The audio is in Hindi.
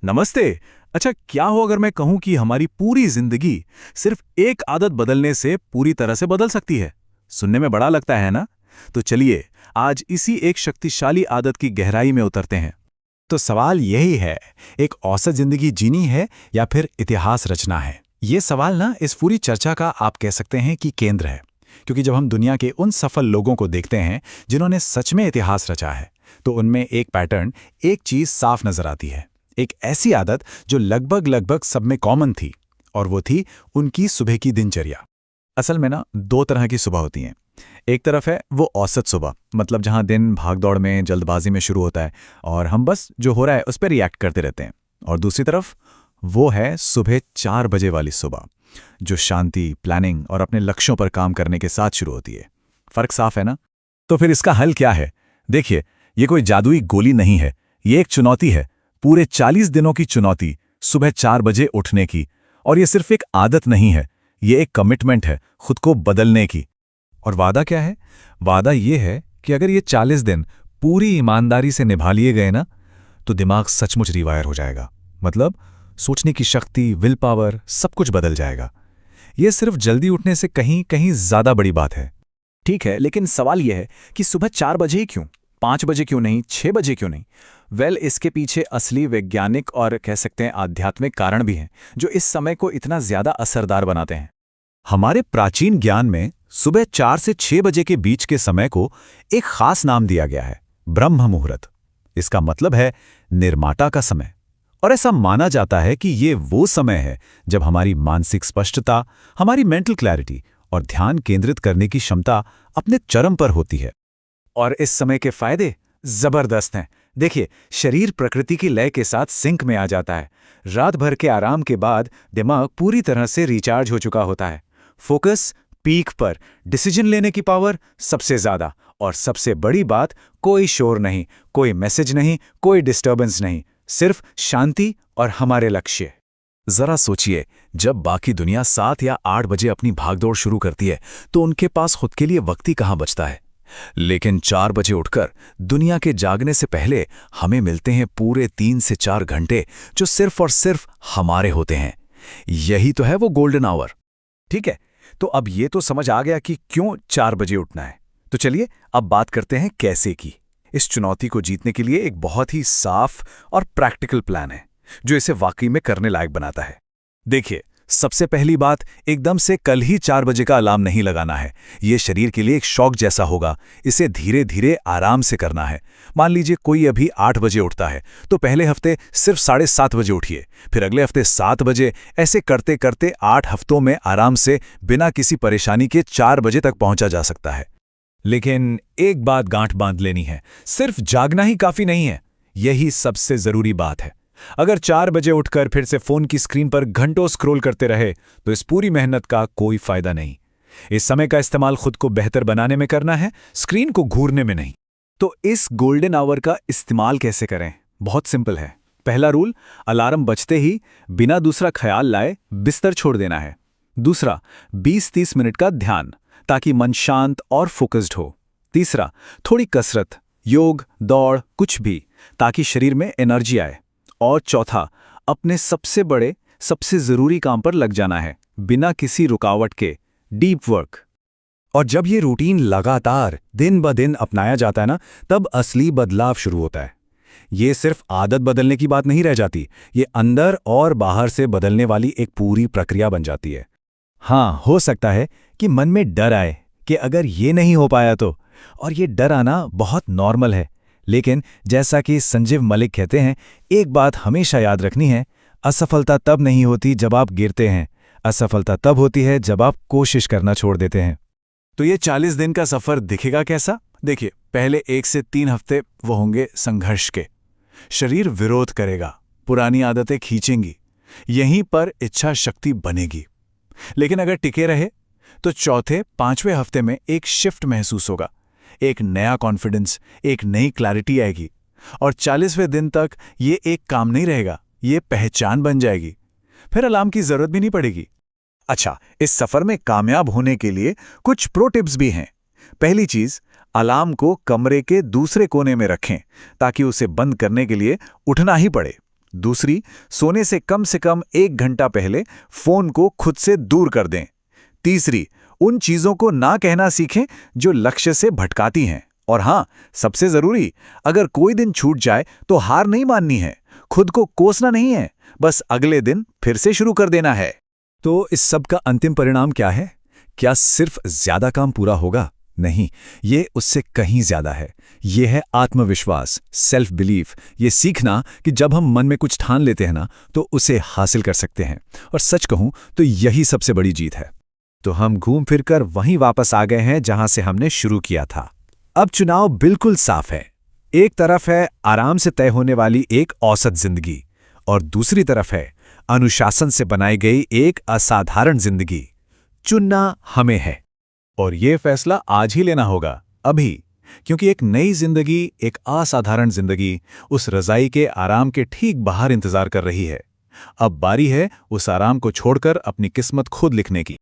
नमस्ते। अच्छा, क्या हो अगर मैं कहूं कि हमारी पूरी जिंदगी सिर्फ एक आदत बदलने से पूरी तरह से बदल सकती है? सुनने में बड़ा लगता है ना? तो चलिए, आज इसी एक शक्तिशाली आदत की गहराई में उतरते हैं। तो सवाल यही है, एक औसत जिंदगी जीनी है या फिर इतिहास रचना है? ये सवाल ना इस पूरी चर्चा का आप कह सकते हैं कि केंद्र है। क्योंकि जब हम दुनिया के उन सफल लोगों को देखते हैं जिन्होंने सच में इतिहास रचा है, तो उनमें एक पैटर्न, एक चीज साफ नजर आती है। एक ऐसी आदत जो लगभग लगभग सब में कॉमन थी, और वो थी उनकी सुबह की दिनचर्या। असल में ना दो तरह की सुबह होती हैं। एक तरफ है वो औसत सुबह, मतलब जहां दिन भागदौड़ में, जल्दबाजी में शुरू होता है और हम बस जो हो रहा है उस पर रिएक्ट करते रहते हैं। और दूसरी तरफ वो है सुबह 4 बजे वाली सुबह, जो शांति, प्लानिंग और अपने लक्ष्यों पर काम करने के साथ शुरू होती है। फर्क साफ है ना? तो फिर इसका हल क्या है? देखिए, ये कोई जादुई गोली नहीं है, ये एक चुनौती है। पूरे 40 दिनों की चुनौती, सुबह 4 बजे उठने की। और ये सिर्फ एक आदत नहीं है, ये एक कमिटमेंट है खुद को बदलने की। और वादा क्या है? वादा ये है कि अगर ये 40 दिन पूरी ईमानदारी से निभा लिए गए ना, तो दिमाग सचमुच रिवायर हो जाएगा। मतलब सोचने की शक्ति, विल पावर, सब कुछ बदल जाएगा। ये सिर्फ जल्दी उठने से कहीं कहीं ज्यादा बड़ी बात है। ठीक है, लेकिन सवाल यह है कि सुबह 4 बजे ही क्यों? 5 बजे क्यों नहीं? 6 बजे क्यों नहीं? इसके पीछे असली वैज्ञानिक और कह सकते हैं आध्यात्मिक कारण भी हैं, जो इस समय को इतना ज्यादा असरदार बनाते हैं। हमारे प्राचीन ज्ञान में सुबह 4 से 6 बजे के बीच के समय को एक खास नाम दिया गया है, ब्रह्म मुहूर्त। इसका मतलब है निर्माता का समय। और ऐसा माना जाता है कि ये वो समय है जब हमारी मानसिक स्पष्टता, हमारी मेंटल क्लैरिटी और ध्यान केंद्रित करने की क्षमता अपने चरम पर होती है। और इस समय के फायदे जबरदस्त हैं। देखिए, शरीर प्रकृति की लय के साथ सिंक में आ जाता है। रात भर के आराम के बाद दिमाग पूरी तरह से रिचार्ज हो चुका होता है। फोकस पीक पर, डिसीजन लेने की पावर सबसे ज्यादा, और सबसे बड़ी बात, कोई शोर नहीं, कोई मैसेज नहीं, कोई डिस्टर्बेंस नहीं, सिर्फ शांति और हमारे लक्ष्य। जरा सोचिए, जब बाकी दुनिया 7 या 8 बजे अपनी भागदौड़ शुरू करती है, तो उनके पास खुद के लिए वक्त ही कहां बचता है। लेकिन 4 बजे उठकर दुनिया के जागने से पहले हमें मिलते हैं पूरे 3 से 4 घंटे, जो सिर्फ और सिर्फ हमारे होते हैं। यही तो है वो गोल्डन आवर। ठीक है, तो अब ये तो समझ आ गया कि क्यों 4 बजे उठना है। तो चलिए अब बात करते हैं कैसे की। इस चुनौती को जीतने के लिए एक बहुत ही साफ और प्रैक्टिकल प्लान है, जो इसे वाकई में करने लायक बनाता है। देखिए, सबसे पहली बात, एकदम से कल ही 4 बजे का अलार्म नहीं लगाना है। ये शरीर के लिए एक शॉक जैसा होगा। इसे धीरे धीरे आराम से करना है। मान लीजिए कोई अभी 8 बजे उठता है, तो पहले हफ्ते सिर्फ 7:30 बजे उठिए, फिर अगले हफ्ते 7 बजे। ऐसे करते करते 8 हफ्तों में आराम से, बिना किसी परेशानी के 4 बजे तक पहुंचा जा सकता है। लेकिन एक बात गांठ बांध लेनी है, सिर्फ जागना ही काफी नहीं है। यही सबसे जरूरी बात है। अगर 4 बजे उठकर फिर से फोन की स्क्रीन पर घंटों स्क्रॉल करते रहे, तो इस पूरी मेहनत का कोई फायदा नहीं। इस समय का इस्तेमाल खुद को बेहतर बनाने में करना है, स्क्रीन को घूरने में नहीं। तो इस गोल्डन आवर का इस्तेमाल कैसे करें? बहुत सिंपल है। पहला रूल, अलार्म बजते ही बिना दूसरा ख्याल लाए बिस्तर छोड़ देना है। दूसरा, 20-30 मिनट का ध्यान, ताकि मन शांत और फोकस्ड हो। तीसरा, थोड़ी कसरत, योग, दौड़, कुछ भी, ताकि शरीर में एनर्जी आए। और चौथा, अपने सबसे बड़े, सबसे जरूरी काम पर लग जाना है, बिना किसी रुकावट के, डीप वर्क। और जब ये रूटीन लगातार दिन ब दिन अपनाया जाता है ना, तब असली बदलाव शुरू होता है। ये सिर्फ आदत बदलने की बात नहीं रह जाती, ये अंदर और बाहर से बदलने वाली एक पूरी प्रक्रिया बन जाती है। हाँ, हो सकता है कि मन में डर आए कि अगर ये नहीं हो पाया तो, और ये डर आना बहुत नॉर्मल है। लेकिन जैसा कि संजीव मलिक कहते हैं, एक बात हमेशा याद रखनी है, असफलता तब नहीं होती जब आप गिरते हैं, असफलता तब होती है जब आप कोशिश करना छोड़ देते हैं। तो ये 40 दिन का सफर दिखेगा कैसा? देखिए, पहले 1 से 3 हफ्ते वो होंगे संघर्ष के। शरीर विरोध करेगा, पुरानी आदतें खींचेंगी, यहीं पर इच्छा शक्ति बनेगी। लेकिन अगर टिके रहे, तो चौथे 5वें हफ्ते में एक शिफ्ट महसूस होगा, एक नया कॉन्फिडेंस, एक नई क्लैरिटी आएगी। और 40वें दिन तक ये एक काम नहीं रहेगा, ये पहचान बन जाएगी। फिर अलार्म की जरूरत भी नहीं पड़ेगी। अच्छा, इस सफर में कामयाब होने के लिए कुछ प्रो टिप्स भी हैं। पहली चीज, अलार्म को कमरे के दूसरे कोने में रखें, ताकि उसे बंद करने के लिए उठना ही पड़े। दूसरी, सोने से कम 1 घंटा पहले फोन को खुद से दूर कर दें। तीसरी, उन चीजों को ना कहना सीखें जो लक्ष्य से भटकाती हैं। और हाँ, सबसे जरूरी, अगर कोई दिन छूट जाए तो हार नहीं माननी है, खुद को कोसना नहीं है, बस अगले दिन फिर से शुरू कर देना है। तो इस सब का अंतिम परिणाम क्या है? क्या सिर्फ ज्यादा काम पूरा होगा? नहीं, ये उससे कहीं ज्यादा है। ये है आत्मविश्वास, सेल्फ बिलीफ, ये सीखना कि जब हम मन में कुछ ठान लेते हैं ना, तो उसे हासिल कर सकते हैं। और सच कहूं तो यही सबसे बड़ी जीत है। तो हम घूम फिरकर वहीं वापस आ गए हैं जहां से हमने शुरू किया था। अब चुनाव बिल्कुल साफ है। एक तरफ है आराम से तय होने वाली एक औसत जिंदगी, और दूसरी तरफ है अनुशासन से बनाई गई एक असाधारण जिंदगी। चुनना हमें है। और ये फैसला आज ही लेना होगा, अभी, क्योंकि एक नई जिंदगी, एक असाधारण जिंदगी उस रजाई के आराम के ठीक बाहर इंतजार कर रही है। अब बारी है उस आराम को छोड़कर अपनी किस्मत खुद लिखने की।